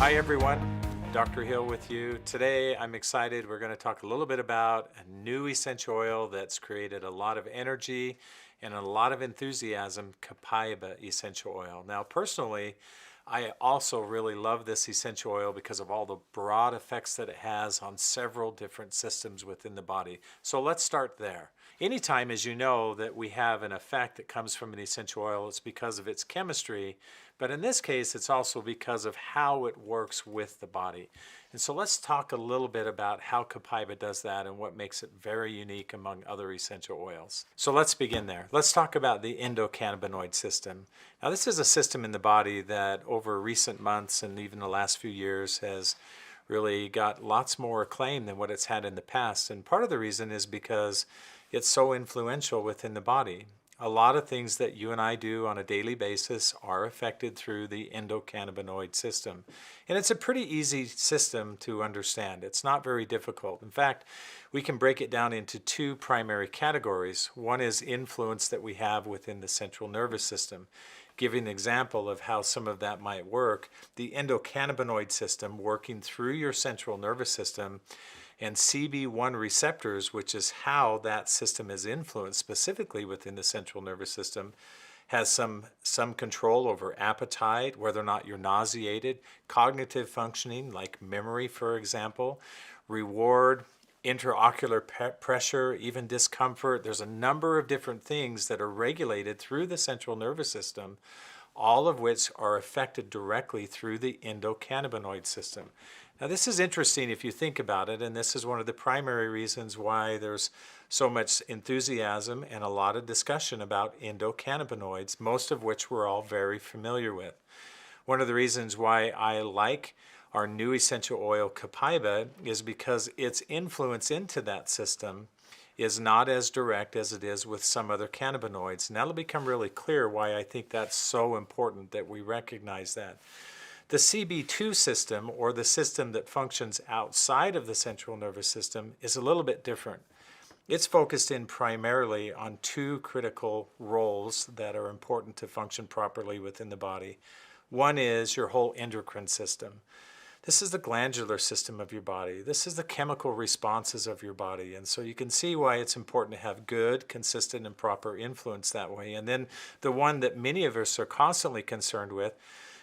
Hi everyone, Dr. Hill with you. Today I'm excited. We're going to talk a little bit about a new essential oil that's created a lot of energy and a lot of enthusiasm, Copaiba essential oil. Now personally, I also really love this essential oil because of all the broad effects that it has on several different systems within the body. So let's start there. Anytime, as you know, that we have an effect that comes from an essential oil, it's because of its chemistry, but in this case, it's also because of how it works with the body. And so let's talk a little bit about how Copaiba does that and what makes it very unique among other essential oils. So let's begin there. Let's talk about the endocannabinoid system. Now, this is a system in the body that over recent months and even the last few years has really got lots more acclaim than what it's had in the past. And part of the reason is because it's so influential within the body. A lot of things that you and I do on a daily basis are affected through the endocannabinoid system. And it's a pretty easy system to understand. It's not very difficult. In fact, we can break it down into two primary categories. One is influence that we have within the central nervous system. Giving an example of how some of that might work, the endocannabinoid system working through your central nervous system and CB1 receptors, which is how that system is influenced specifically within the central nervous system, has some control over appetite, whether or not you're nauseated, cognitive functioning, like memory, for example, reward, intraocular pressure, even discomfort. There's a number of different things that are regulated through the central nervous system, all of which are affected directly through the endocannabinoid system. Now, this is interesting if you think about it, and this is one of the primary reasons why there's so much enthusiasm and a lot of discussion about endocannabinoids, most of which we're all very familiar with. One of the reasons why I like our new essential oil, Copaiba, is because its influence into that system is not as direct as it is with some other cannabinoids. And that'll become really clear why I think that's so important that we recognize that. The CB2 system, or the system that functions outside of the central nervous system, is a little bit different. It's focused in primarily on two critical roles that are important to function properly within the body. One is your whole endocrine system. This is the glandular system of your body. This is the chemical responses of your body. And so you can see why it's important to have good, consistent, and proper influence that way. And then the one that many of us are constantly concerned with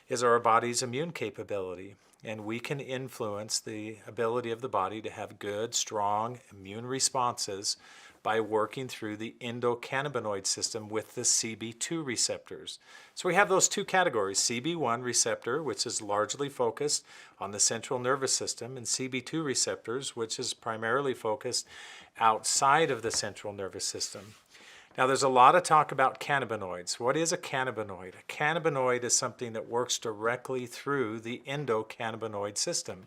is our body's immune capability. And we can influence the ability of the body to have good, strong immune responses by working through the endocannabinoid system with the CB2 receptors. So we have those two categories, CB1 receptor, which is largely focused on the central nervous system, and CB2 receptors, which is primarily focused outside of the central nervous system. Now, there's a lot of talk about cannabinoids. What is a cannabinoid? A cannabinoid is something that works directly through the endocannabinoid system.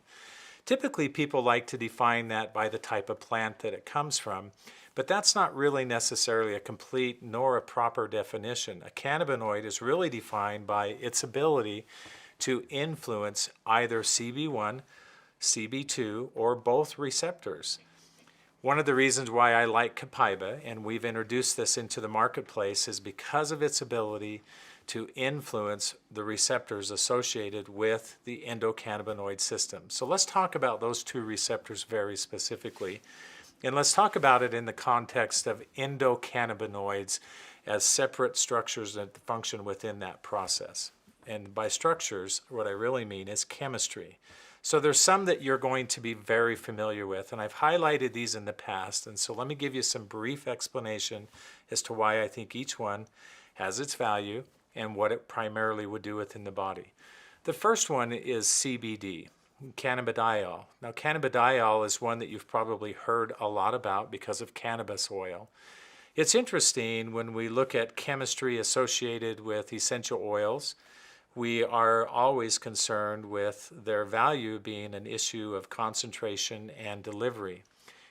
Typically, people like to define that by the type of plant that it comes from, but that's not really necessarily a complete nor a proper definition. A cannabinoid is really defined by its ability to influence either CB1, CB2, or both receptors. One of the reasons why I like Copaiba, and we've introduced this into the marketplace, is because of its ability to influence the receptors associated with the endocannabinoid system. So let's talk about those two receptors very specifically. And let's talk about it in the context of endocannabinoids as separate structures that function within that process. And by structures, what I really mean is chemistry. So there's some that you're going to be very familiar with, and I've highlighted these in the past, and so let me give you some brief explanation as to why I think each one has its value and what it primarily would do within the body. The first one is CBD, cannabidiol. Now, cannabidiol is one that you've probably heard a lot about because of cannabis oil. It's interesting when we look at chemistry associated with essential oils. We are always concerned with their value being an issue of concentration and delivery.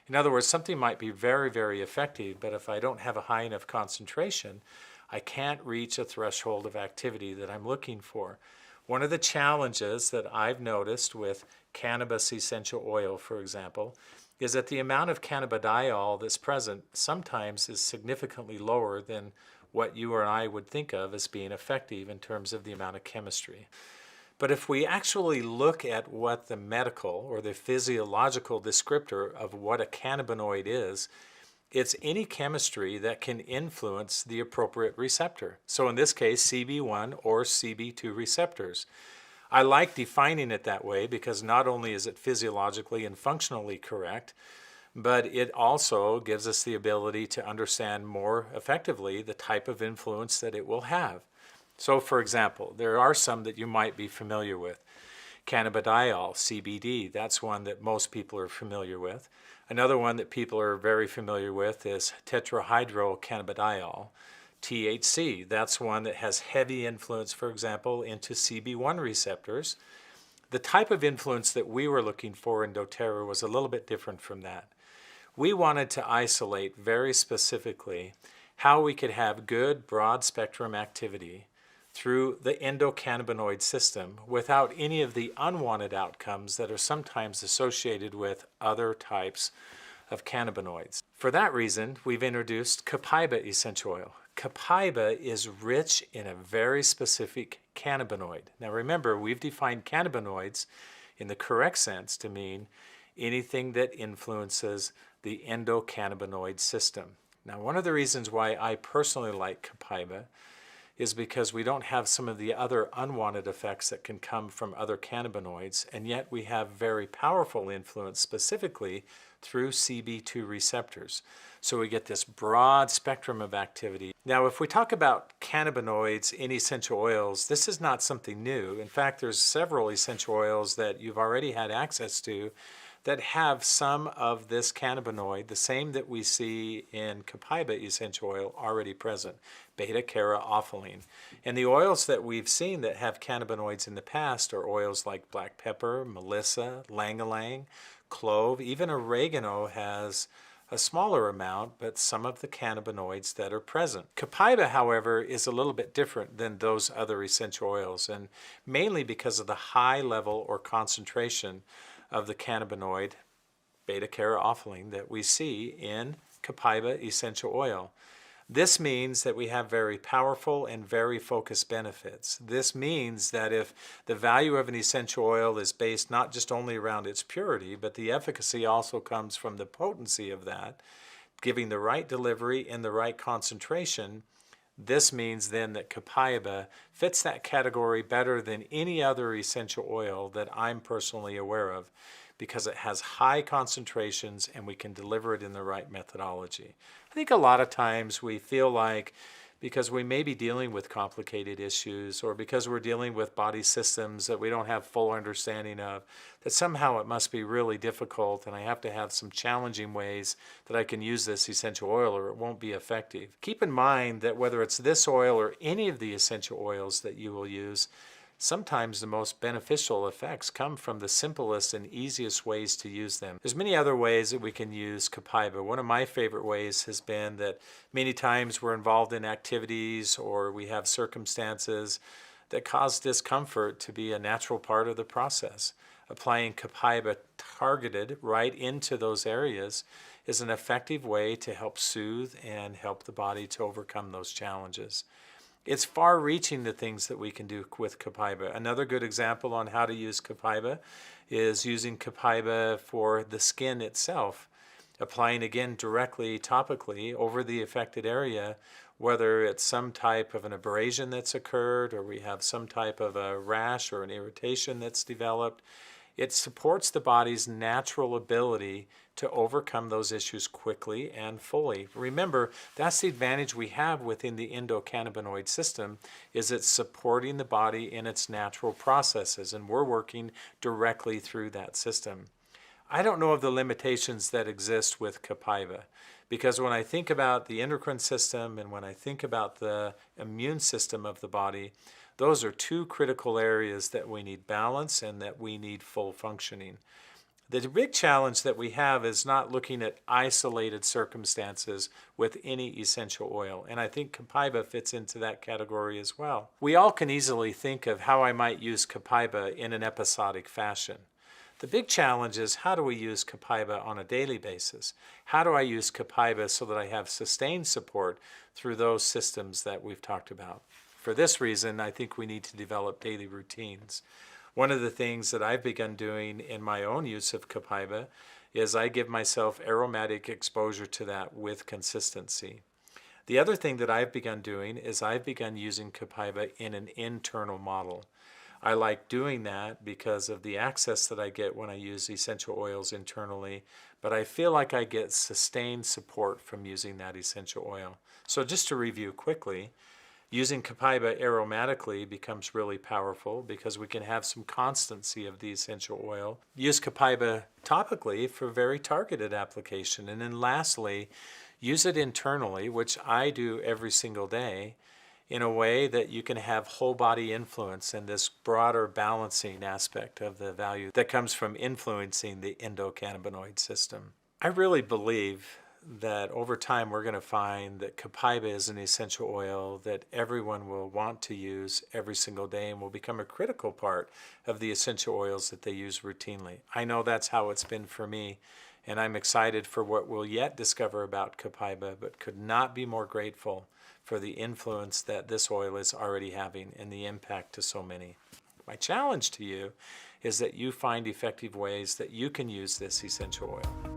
In other words, something might be very, very effective, but if I don't have a high enough concentration, I can't reach a threshold of activity that I'm looking for. One of the challenges that I've noticed with cannabis essential oil, for example, is that the amount of cannabidiol that's present sometimes is significantly lower than what you or I would think of as being effective in terms of the amount of chemistry. But if we actually look at what the medical or the physiological descriptor of what a cannabinoid is, it's any chemistry that can influence the appropriate receptor. So in this case, CB1 or CB2 receptors. I like defining it that way because not only is it physiologically and functionally correct, but it also gives us the ability to understand more effectively the type of influence that it will have. So for example, there are some that you might be familiar with. Cannabidiol, CBD, that's one that most people are familiar with. Another one that people are very familiar with is tetrahydrocannabidiol. THC, that's one that has heavy influence, for example, into CB1 receptors. The type of influence that we were looking for in doTERRA was a little bit different from that. We wanted to isolate very specifically how we could have good broad spectrum activity through the endocannabinoid system without any of the unwanted outcomes that are sometimes associated with other types of cannabinoids. For that reason, we've introduced Copaiba essential oil. Copaiba is rich in a very specific cannabinoid. Now remember, we've defined cannabinoids in the correct sense to mean anything that influences the endocannabinoid system. Now, one of the reasons why I personally like Copaiba is because we don't have some of the other unwanted effects that can come from other cannabinoids, and yet we have very powerful influence specifically through CB2 receptors. So we get this broad spectrum of activity. Now, if we talk about cannabinoids in essential oils, this is not something new. In fact, there's several essential oils that you've already had access to that have some of this cannabinoid, the same that we see in Copaiba essential oil, already present, beta-caryophyllene. And the oils that we've seen that have cannabinoids in the past are oils like black pepper, melissa, ylang-ylang, clove, even oregano has a smaller amount, but some of the cannabinoids that are present. Copaiba, however, is a little bit different than those other essential oils, and mainly because of the high level or concentration of the cannabinoid beta-caryophyllene that we see in Copaiba essential oil. This means that we have very powerful and very focused benefits. This means that if the value of an essential oil is based not just only around its purity, but the efficacy also comes from the potency of that, giving the right delivery in the right concentration, this means then that Copaiba fits that category better than any other essential oil that I'm personally aware of, because it has high concentrations and we can deliver it in the right methodology. I think a lot of times we feel like because we may be dealing with complicated issues or because we're dealing with body systems that we don't have full understanding of, that somehow it must be really difficult and I have to have some challenging ways that I can use this essential oil or it won't be effective. Keep in mind that whether it's this oil or any of the essential oils that you will use, sometimes the most beneficial effects come from the simplest and easiest ways to use them. There's many other ways that we can use Copaiba. One of my favorite ways has been that many times we're involved in activities or we have circumstances that cause discomfort to be a natural part of the process. Applying Copaiba targeted right into those areas is an effective way to help soothe and help the body to overcome those challenges. It's far-reaching the things that we can do with Copaiba. Another good example on how to use Copaiba is using Copaiba for the skin itself, applying again directly topically over the affected area, whether it's some type of an abrasion that's occurred or we have some type of a rash or an irritation that's developed. It supports the body's natural ability to overcome those issues quickly and fully. Remember, that's the advantage we have within the endocannabinoid system, is it's supporting the body in its natural processes, and we're working directly through that system. I don't know of the limitations that exist with Copaiba, because when I think about the endocrine system and when I think about the immune system of the body, those are two critical areas that we need balance and that we need full functioning. The big challenge that we have is not looking at isolated circumstances with any essential oil, and I think Copaiba fits into that category as well. We all can easily think of how I might use Copaiba in an episodic fashion. The big challenge is, how do we use Copaiba on a daily basis? How do I use Copaiba so that I have sustained support through those systems that we've talked about? For this reason, I think we need to develop daily routines. One of the things that I've begun doing in my own use of Copaiba is I give myself aromatic exposure to that with consistency. The other thing that I've begun doing is I've begun using Copaiba in an internal model. I like doing that because of the access that I get when I use essential oils internally, but I feel like I get sustained support from using that essential oil. So just to review quickly, using Copaiba aromatically becomes really powerful because we can have some constancy of the essential oil. Use Copaiba topically for very targeted application. And then lastly, use it internally, which I do every single day, in a way that you can have whole body influence and this broader balancing aspect of the value that comes from influencing the endocannabinoid system. I really believe that over time we're going to find that Copaiba is an essential oil that everyone will want to use every single day and will become a critical part of the essential oils that they use routinely. I know that's how it's been for me, and I'm excited for what we'll yet discover about Copaiba, but could not be more grateful for the influence that this oil is already having and the impact to so many. My challenge to you is that you find effective ways that you can use this essential oil.